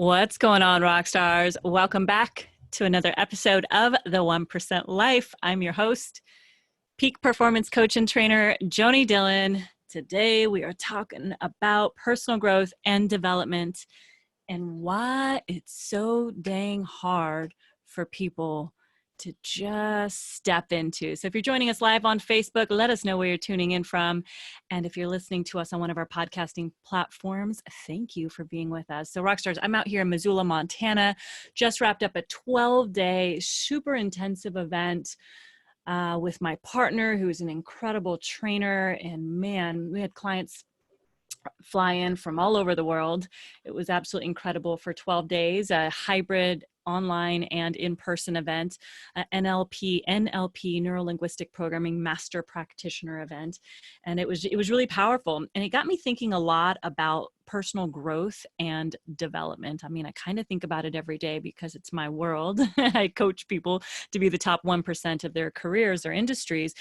What's going on, rock stars? Welcome back to another episode of The 1% Life. I'm your host, peak performance coach and trainer, Joanie Dillon. Today, we are talking about personal growth and development and why it's so dang hard for people to just step into. So if you're joining us live on Facebook, let us know where you're tuning in from. And if you're listening to us on one of our podcasting platforms, thank you for being with us. So Rockstars, I'm out here in Missoula, Montana, just wrapped up a 12-day super intensive event with my partner, who is an incredible trainer. And man, we had clients fly in from all over the world. It was absolutely incredible for 12 days, a hybrid online and in-person event, NLP, NeuroLinguistic Programming Master Practitioner event. And it was really powerful. And it got me thinking a lot about personal growth and development. I mean, I kind of think about it every day because it's my world. I coach people to be the top 1% of their careers or industries.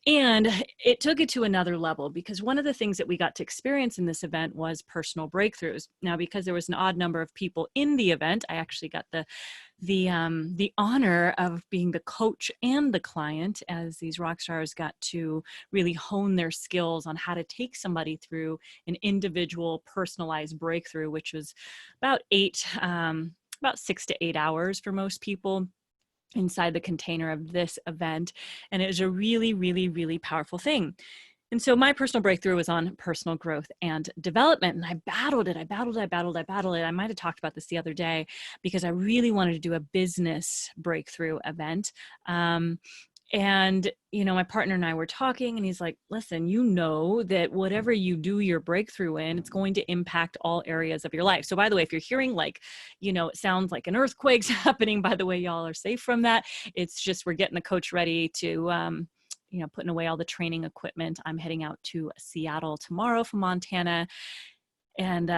And it took it to another level because one of the things that we got to experience in this event was personal breakthroughs. Now, because there was an odd number of people in the event, I actually got the honor of being the coach and the client, as these rock stars got to really hone their skills on how to take somebody through an individual personalized breakthrough, which was about 6 to 8 hours for most people inside the container of this event. And it was a really, really, really powerful thing. And so my personal breakthrough was on personal growth and development. And I battled it. I might have talked about this the other day because I really wanted to do a business breakthrough event. And, my partner and I were talking and he's like, listen, you know that whatever you do your breakthrough in, it's going to impact all areas of your life. So by the way, if you're hearing it sounds like an earthquake's happening, by the way, y'all are safe from that. It's just, we're getting the coach ready to, putting away all the training equipment. I'm heading out to Seattle tomorrow from Montana. And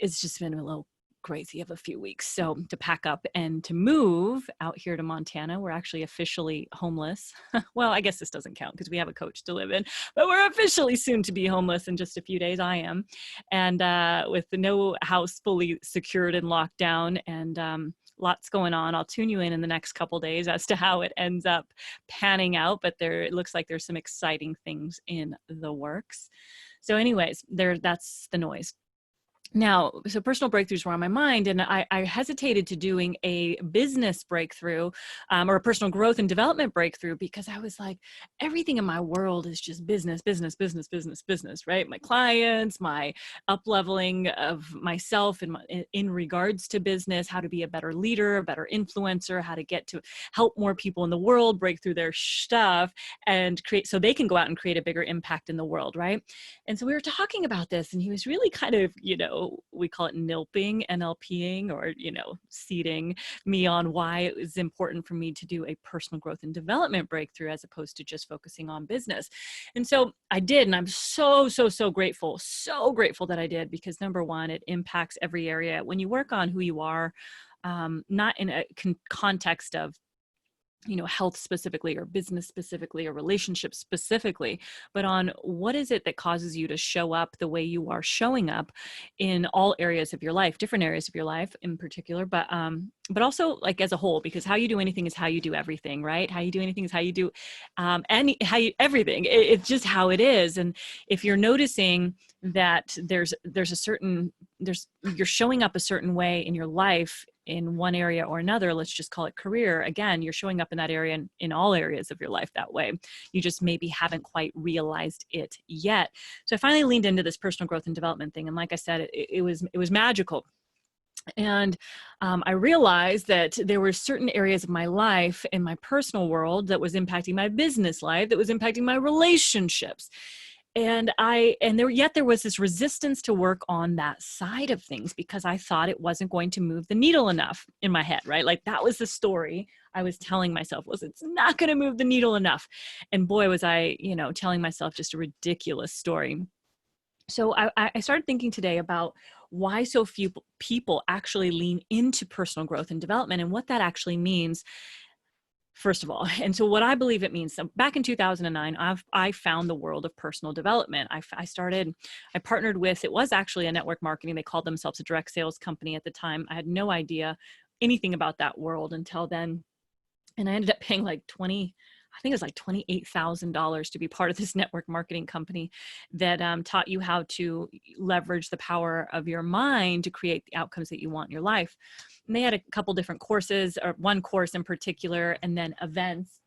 it's just been a little crazy of a few weeks. So to pack up and to move out here to Montana, we're actually officially homeless. Well, I guess this doesn't count because we have a coach to live in, but we're officially soon to be homeless in just a few days. I am. And with no house fully secured and locked down and lots going on. I'll tune you in the next couple days as to how it ends up panning out, but it looks like there's some exciting things in the works. So anyways, that's the noise. Now, so personal breakthroughs were on my mind, and I hesitated to doing a business breakthrough or a personal growth and development breakthrough because I was like, everything in my world is just business, right? My clients, my up-leveling of myself in regards to business, how to be a better leader, a better influencer, how to get to help more people in the world break through their stuff and create so they can go out and create a bigger impact in the world, right? And so we were talking about this, and he was really kind of, we call it NLPing or, seeding me on why it was important for me to do a personal growth and development breakthrough as opposed to just focusing on business. And so I did, and I'm so grateful that I did, because number one, it impacts every area. When you work on who you are, not in a context of health specifically or business specifically or relationships specifically, but on what is it that causes you to show up the way you are showing up in all areas of your life, different areas of your life in particular, but also like as a whole, because how you do anything is how you do everything, right? How you do anything is how you do everything. It's just how it is. And if you're noticing that you're showing up a certain way in your life in one area or another, let's just call it career. Again, you're showing up in that area in all areas of your life that way. You just maybe haven't quite realized it yet. So I finally leaned into this personal growth and development thing. And like I said, it was magical. And I realized that there were certain areas of my life in my personal world that was impacting my business life, that was impacting my relationships. And there was this resistance to work on that side of things because I thought it wasn't going to move the needle enough in my head, right? Like that was the story I was telling myself, was it's not going to move the needle enough. And boy, was I, telling myself just a ridiculous story. So I started thinking today about why so few people actually lean into personal growth and development and what that actually means. first of all. And so what I believe it means, so back in 2009, I found the world of personal development. I partnered with, it was actually a network marketing. They called themselves a direct sales company at the time. I had no idea anything about that world until then. And I ended up paying like I think it was like $28,000 to be part of this network marketing company that taught you how to leverage the power of your mind to create the outcomes that you want in your life. And they had a couple different courses, or one course in particular, and then events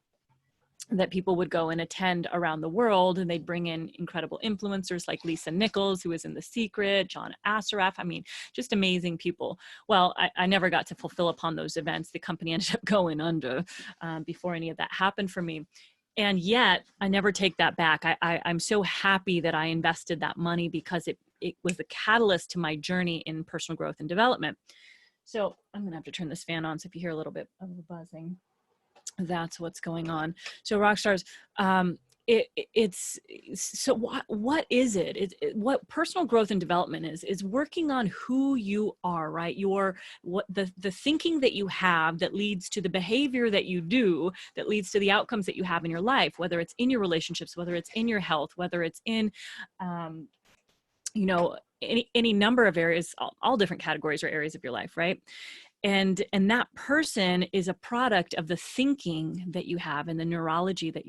that people would go and attend around the world, and they'd bring in incredible influencers like Lisa Nichols, who was in The Secret, John Assaraf. I mean, just amazing people. Well, I never got to fulfill upon those events. The company ended up going under before any of that happened for me. And yet I never take that back. I'm so happy that I invested that money, because it was the catalyst to my journey in personal growth and development. So I'm going to have to turn this fan on. So if you hear a little bit of the buzzing, that's what's going on. So rock stars, it's so what is it? What personal growth and development is working on who you are, right? The thinking that you have that leads to the behavior that you do, that leads to the outcomes that you have in your life, whether it's in your relationships, whether it's in your health, whether it's in, any number of areas, all different categories or areas of your life, right? And that person is a product of the thinking that you have and the neurology that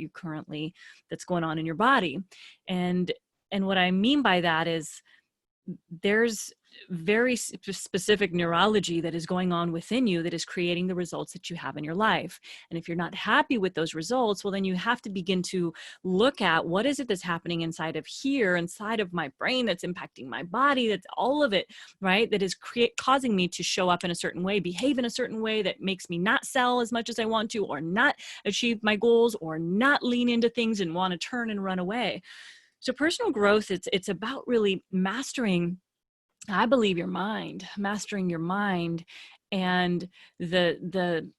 that's going on in your body. And what I mean by that is there's very specific neurology that is going on within you that is creating the results that you have in your life. And if you're not happy with those results, well, then you have to begin to look at what is it that's happening inside of my brain, that's impacting my body, that's all of it, right? That is causing me to show up in a certain way, behave in a certain way that makes me not sell as much as I want to, or not achieve my goals, or not lean into things and want to turn and run away. So personal growth, it's about really mastering, I believe, mastering your mind, and the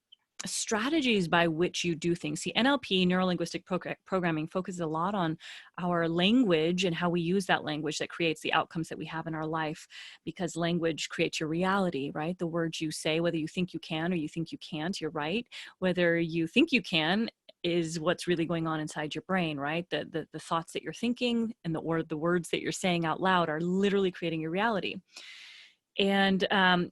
strategies by which you do things. See, NLP, NeuroLinguistic Programming, focuses a lot on our language and how we use that language that creates the outcomes that we have in our life, because language creates your reality, right? The words you say, whether you think you can or you think you can't, you're right. Whether you think you can is what's really going on inside your brain, right? The thoughts that you're thinking and the words that you're saying out loud are literally creating your reality. And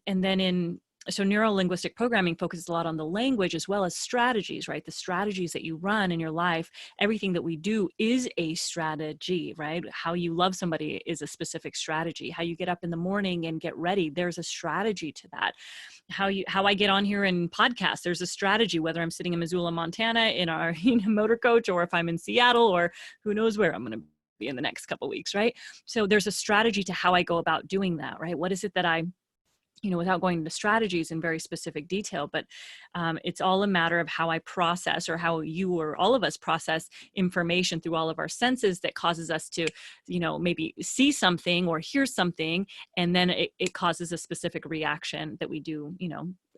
then so neuro-linguistic programming focuses a lot on the language as well as strategies, right? The strategies that you run in your life, everything that we do is a strategy, right? How you love somebody is a specific strategy. How you get up in the morning and get ready, there's a strategy to that. How I get on here and podcast, there's a strategy, whether I'm sitting in Missoula, Montana in our motor coach, or if I'm in Seattle, or who knows where I'm going to be in the next couple of weeks, right? So there's a strategy to how I go about doing that, right? What is it that I without going into strategies in very specific detail, but it's all a matter of how I process, or how you or all of us process information through all of our senses, that causes us to, maybe see something or hear something, and then it causes a specific reaction that we do,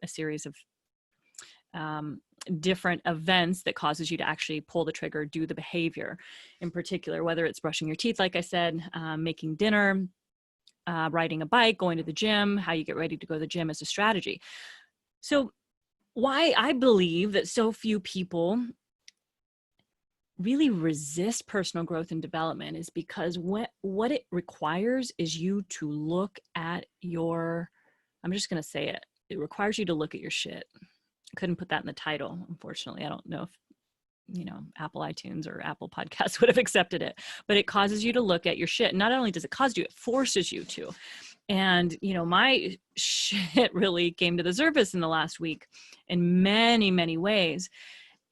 a series of different events that causes you to actually pull the trigger, do the behavior in particular, whether it's brushing your teeth, like I said, making dinner, riding a bike, going to the gym, how you get ready to go to the gym is a strategy. So why I believe that so few people really resist personal growth and development is because what it requires is you to look at I'm just going to say it. It requires you to look at your shit. I couldn't put that in the title, unfortunately. I don't know if Apple iTunes or Apple Podcasts would have accepted it, but it causes you to look at your shit. Not only does it cause you, it forces you to. And, my shit really came to the surface in the last week in many, many ways.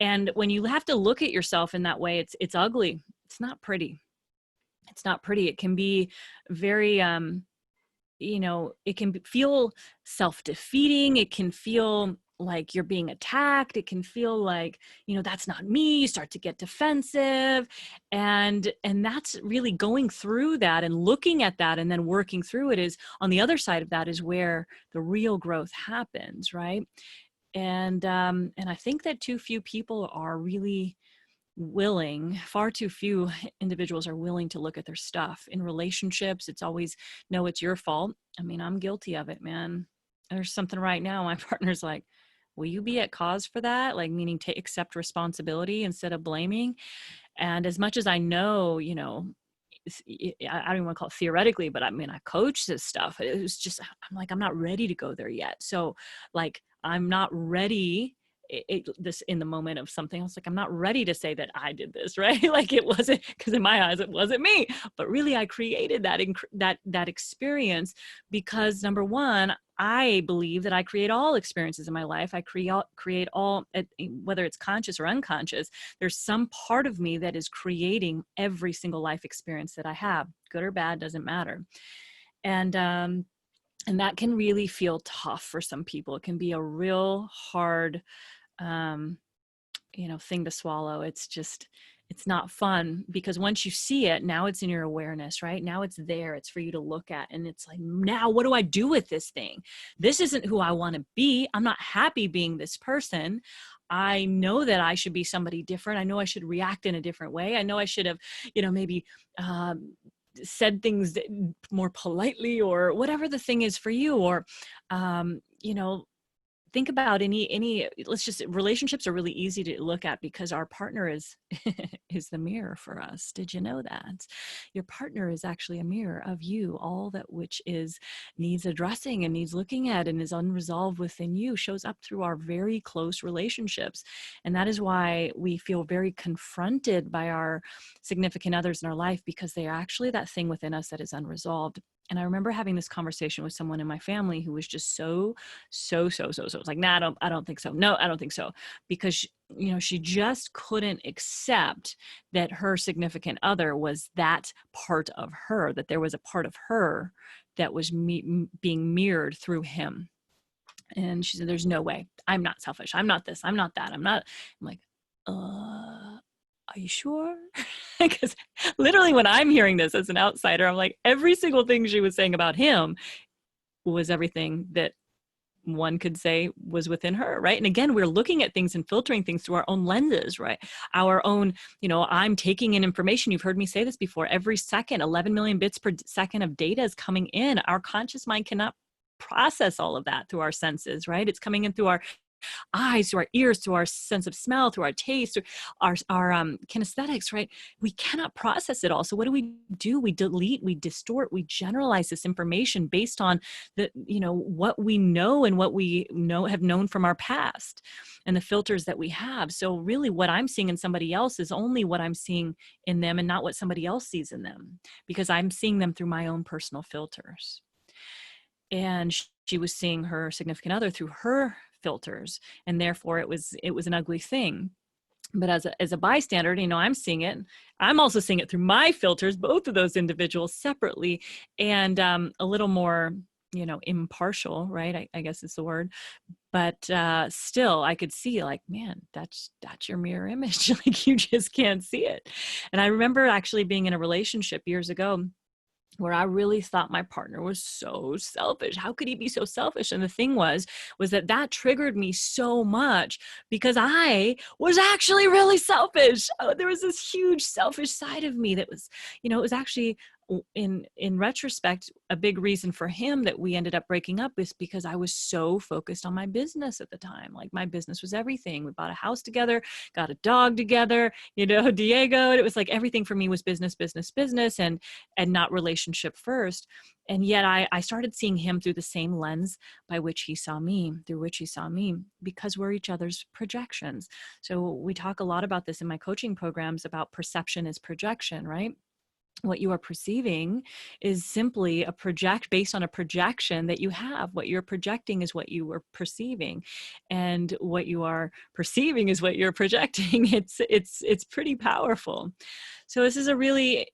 And when you have to look at yourself in that way, it's ugly. It's not pretty. It's not pretty. It can be very, it can feel self-defeating. It can feel like you're being attacked. It can feel like, that's not me. You start to get defensive. And that's really going through that and looking at that and then working through it is on the other side of that is where the real growth happens. Right. And I think that too few people are really far too few individuals are willing to look at their stuff. In relationships, it's always, no, it's your fault. I mean, I'm guilty of it, man. There's something right now. My partner's like, will you be at cause for that? Like, meaning to accept responsibility instead of blaming. And as much as I know, I don't even want to call it theoretically, but I mean, I coach this stuff. It was just, I'm like, I'm not ready to go there yet. So like, I'm not ready this in the moment of something else. Like, I'm not ready to say that I did this, right? Like, it wasn't, because in my eyes, it wasn't me, but really I created that experience because, number one, I believe that I create all experiences in my life. I create all, whether it's conscious or unconscious, there's some part of me that is creating every single life experience that I have, good or bad, doesn't matter. And that can really feel tough for some people. It can be a real hard, thing to swallow. It's not fun, because once you see it, now it's in your awareness, right? Now it's there, it's for you to look at. And it's like, now what do I do with this thing? This isn't who I want to be. I'm not happy being this person. I know that I should be somebody different. I know I should react in a different way. I know I should have, maybe, said things more politely, or whatever the thing is for you. Or, think about relationships are really easy to look at because our partner is is the mirror for us. Did you know that your partner is actually a mirror of you? All that which needs addressing and needs looking at and is unresolved within you shows up through our very close relationships. And that is why we feel very confronted by our significant others in our life, because they are actually that thing within us that is unresolved. And I remember having this conversation with someone in my family who was just so. It's like, nah, I don't think so. No, I don't think so. Because, she just couldn't accept that her significant other was that part of her, that there was a part of her that was being mirrored through him. And she said, there's no way. I'm not selfish. I'm not this. I'm not that. I'm like, are you sure? Because literally when I'm hearing this as an outsider, I'm like, every single thing she was saying about him was everything that one could say was within her, right? And again, we're looking at things and filtering things through our own lenses, right? Our own, I'm taking in information. You've heard me say this before. Every second, 11 million bits per second of data is coming in. Our conscious mind cannot process all of that through our senses, right? It's coming in through our eyes, through our ears, through our sense of smell, through our taste, through our kinesthetics, right? We cannot process it all. So what do? We delete, we distort, we generalize this information based on what we know and what we have known from our past and the filters that we have. So really what I'm seeing in somebody else is only what I'm seeing in them and not what somebody else sees in them, because I'm seeing them through my own personal filters. And she was seeing her significant other through her filters, and therefore it was an ugly thing. But as a bystander, I'm seeing it. I'm also seeing it through my filters, both of those individuals separately, and a little more, impartial, right? I guess is the word. But still, I could see, like, man, that's your mirror image. Like, you just can't see it. And I remember actually being in a relationship years ago where I really thought my partner was so selfish. How could he be so selfish? And the thing was that triggered me so much because I was actually really selfish. There was this huge selfish side of me that was, it was actually in retrospect, a big reason for him that we ended up breaking up is because I was so focused on my business at the time. Like, my business was everything. We bought a house together, got a dog together, Diego. And it was like everything for me was business, and not relationship first. And yet I started seeing him through the same lens through which he saw me, because we're each other's projections. So we talk a lot about this in my coaching programs about perception is projection, right? What you are perceiving is simply based on a projection that you have. What you're projecting is what you are perceiving, and what you are perceiving is what you're projecting. It's pretty powerful. So this is a really,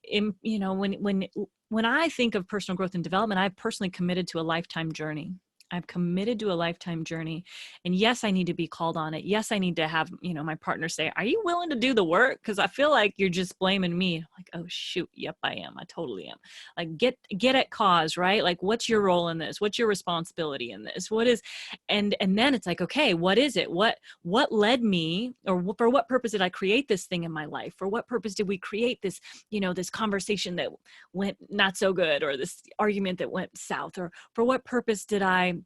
when I think of personal growth and development, I've personally committed to a lifetime journey. I've committed to a lifetime journey. And yes, I need to be called on it. Yes, I need to have, my partner say, are you willing to do the work? Because I feel like you're just blaming me. I'm like, oh, shoot. Yep, I am. I totally am. Like, get at cause, right? Like, what's your role in this? What's your responsibility in this? What is, and then it's like, okay, what is it? What led me, or for what purpose did I create this thing in my life? For what purpose did we create this, this conversation that went not so good, or this argument that went south? Or for what purpose did I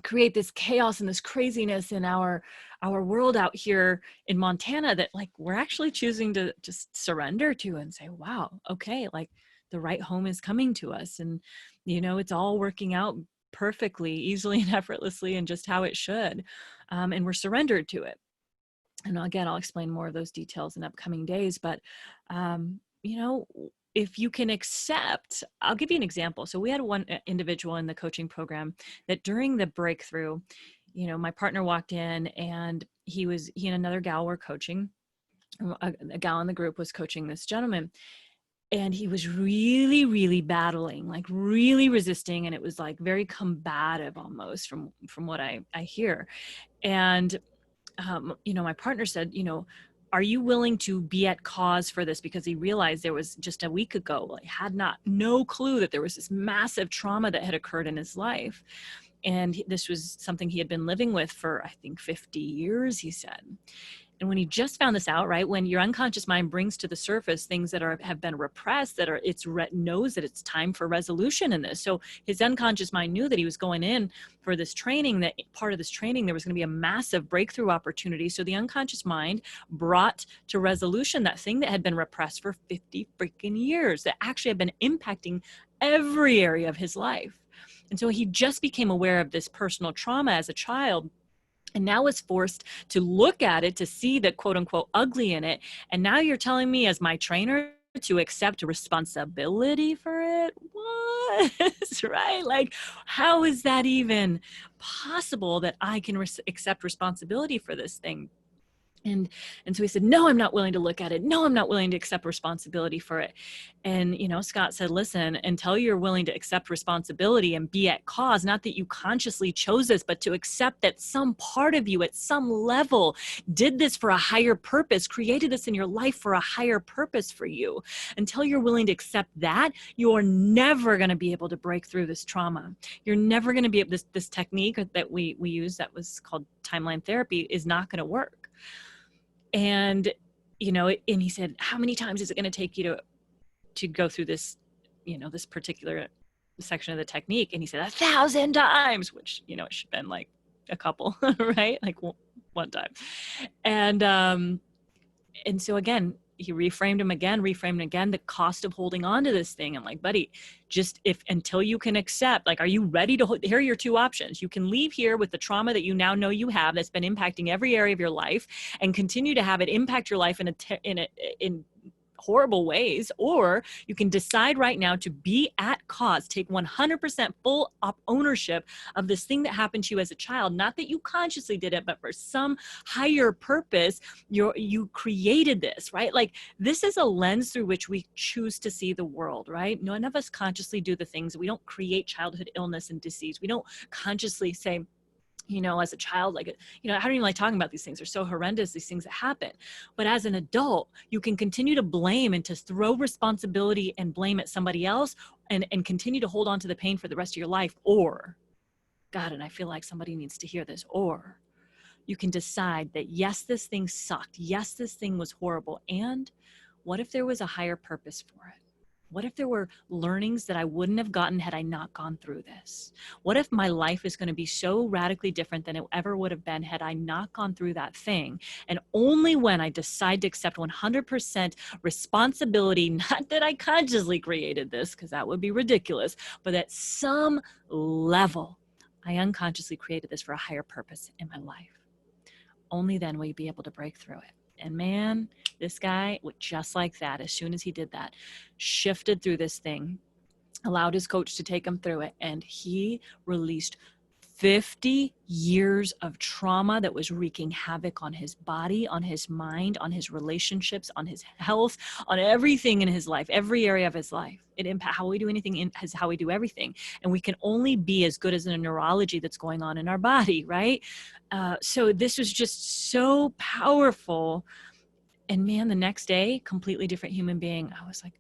create this chaos and this craziness in our world out here in Montana that like we're actually choosing to just surrender to and say, wow, okay, like the right home is coming to us, and it's all working out perfectly, easily and effortlessly, and just how it should, and we're surrendered to it. And again, I'll explain more of those details in upcoming days, but if you can accept, I'll give you an example. So we had one individual in the coaching program that during the breakthrough, my partner walked in, and he and another gal were coaching. A gal in the group was coaching this gentleman, and he was really, really battling, like really resisting. And it was like very combative almost from what I hear. And, my partner said, are you willing to be at cause for this? Because he realized there was just a week ago, he had no clue that there was this massive trauma that had occurred in his life. And this was something he had been living with for, I think, 50 years, he said. And when he just found this out, right, when your unconscious mind brings to the surface things that have been repressed, knows that it's time for resolution in this. So his unconscious mind knew that he was going in for this training, that part of this training, there was going to be a massive breakthrough opportunity. So the unconscious mind brought to resolution that thing that had been repressed for 50 freaking years, that actually had been impacting every area of his life. And so he just became aware of this personal trauma as a child, and now is forced to look at it to see the quote unquote ugly in it. And now you're telling me as my trainer to accept responsibility for it? What? Right? Like, how is that even possible that I can accept responsibility for this thing? And so he said, no, I'm not willing to look at it. No, I'm not willing to accept responsibility for it. And, Scott said, listen, until you're willing to accept responsibility and be at cause, not that you consciously chose this, but to accept that some part of you at some level did this for a higher purpose, created this in your life for a higher purpose for you. Until you're willing to accept that, you're never going to be able to break through this trauma. You're never going to be this technique that we use that was called timeline therapy is not going to work. And, and he said, how many times is it going to take you to go through this, this particular section of the technique? And he said 1,000 times, which, it should have been like a couple, right? Like one time. And so again, he reframed him again, the cost of holding on to this thing. I'm like, buddy, just until you can accept, like, are you ready to here are your two options. You can leave here with the trauma that you now know you have that's been impacting every area of your life and continue to have it impact your life in horrible ways, or you can decide right now to be at cause, take 100% full ownership of this thing that happened to you as a child. Not that you consciously did it, but for some higher purpose, you created this, right? Like, this is a lens through which we choose to see the world, right? None of us consciously do the things. We don't create childhood illness and disease. We don't consciously say, as a child, like, I don't even like talking about these things. They're so horrendous, these things that happen. But as an adult, you can continue to blame and to throw responsibility and blame at somebody else and continue to hold on to the pain for the rest of your life. Or, God, and I feel like somebody needs to hear this, or you can decide that, yes, this thing sucked. Yes, this thing was horrible. And what if there was a higher purpose for it? What if there were learnings that I wouldn't have gotten had I not gone through this? What if my life is going to be so radically different than it ever would have been had I not gone through that thing? And only when I decide to accept 100% responsibility, not that I consciously created this, because that would be ridiculous, but at some level, I unconsciously created this for a higher purpose in my life. Only then will you be able to break through it. And man, this guy, just like that, as soon as he did that, shifted through this thing, allowed his coach to take him through it, and he released 50 years of trauma that was wreaking havoc on his body, on his mind, on his relationships, on his health, on everything in his life, every area of his life. It impacts how we do anything, is how we do everything. And we can only be as good as the neurology that's going on in our body, right? So this was just so powerful. And man, the next day, completely different human being. I was like,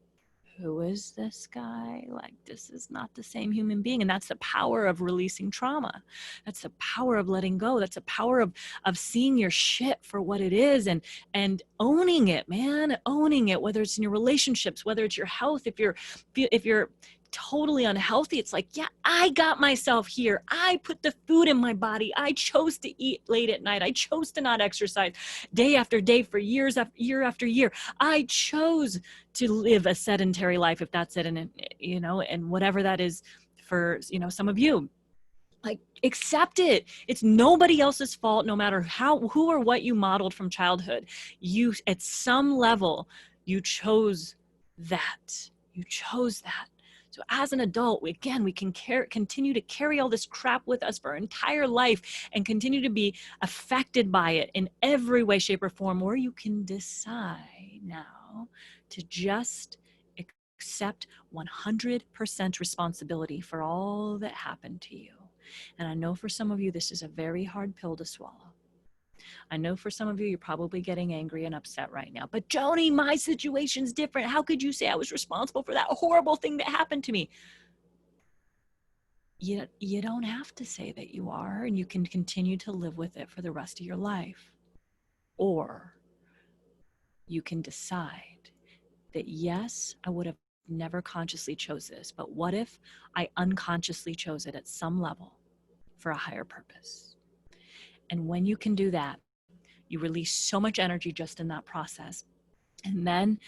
who is this guy? Like, this is not the same human being. And that's the power of releasing trauma. That's the power of letting go. That's the power of seeing your shit for what it is and owning it, man, owning it, whether it's in your relationships, whether it's your health, if you're totally unhealthy. It's like, yeah, I got myself here. I put the food in my body. I chose to eat late at night. I chose to not exercise day after day for year after year. I chose to live a sedentary life, if that's it. And, and whatever that is for, some of you. Like, accept it. It's nobody else's fault, no matter who or what you modeled from childhood. You, at some level, you chose that. You chose that. So as an adult, we can continue to carry all this crap with us for our entire life and continue to be affected by it in every way, shape, or form. Or you can decide now to just accept 100% responsibility for all that happened to you. And I know for some of you, this is a very hard pill to swallow. I know for some of you, you're probably getting angry and upset right now. But Joanie, my situation's different. How could you say I was responsible for that horrible thing that happened to me? You don't have to say that you are, and you can continue to live with it for the rest of your life. Or you can decide that, yes, I would have never consciously chose this, but what if I unconsciously chose it at some level for a higher purpose? And when you can do that, you release so much energy just in that process. And then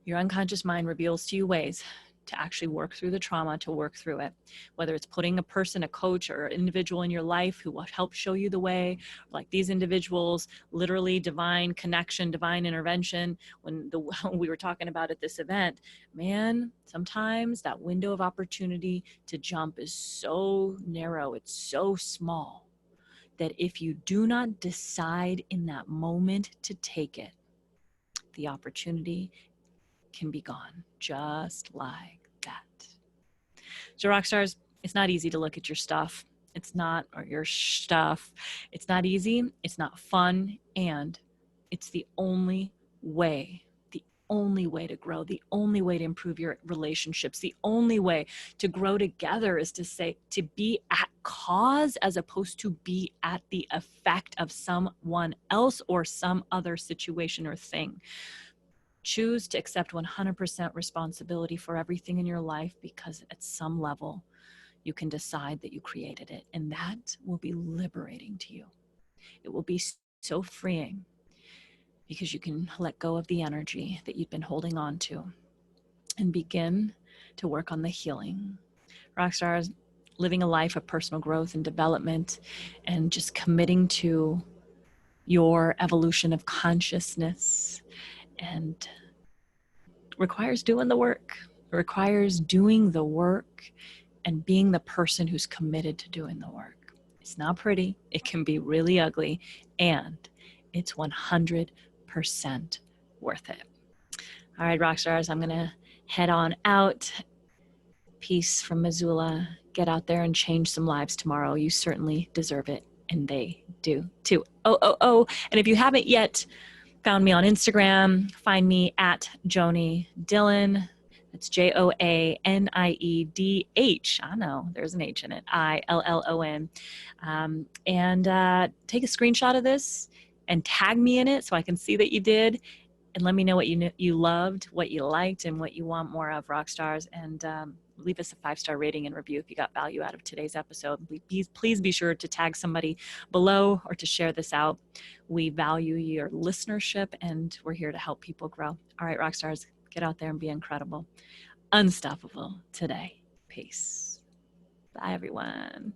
your unconscious mind reveals to you ways to actually work through the trauma, to work through it. Whether it's putting a person, a coach, or an individual in your life who will help show you the way, like these individuals, literally divine connection, divine intervention. When we were talking about at this event, man, sometimes that window of opportunity to jump is so narrow, it's so small, that if you do not decide in that moment to take it, the opportunity can be gone just like that. So rock stars, it's not easy to look at your stuff. It's not, or your stuff. It's not easy. It's not fun. And it's the only way to grow, the only way to improve your relationships, the only way to grow together is to be at cause as opposed to be at the effect of someone else or some other situation or thing. Choose to accept 100% responsibility for everything in your life, because at some level you can decide that you created it, and that will be liberating to you. It will be so freeing, because you can let go of the energy that you've been holding on to and begin to work on the healing. Rockstars, living a life of personal growth and development and just committing to your evolution of consciousness, and requires doing the work. It requires doing the work and being the person who's committed to doing the work. It's not pretty. It can be really ugly, and it's 100% worth it. All right, rock stars, I'm going to head on out. Peace from Missoula. Get out there and change some lives tomorrow. You certainly deserve it, and they do too. And if you haven't yet found me on Instagram, find me at Joanie Dillon. That's JoAniedh. I know, there's an H in it. ILLON. And take a screenshot of this and tag me in it so I can see that you did. And let me know what you loved, what you liked, and what you want more of, rock stars. And leave us a 5-star rating and review if you got value out of today's episode. Please be sure to tag somebody below or to share this out. We value your listenership, and we're here to help people grow. All right, rock stars, get out there and be incredible. Unstoppable today. Peace. Bye, everyone.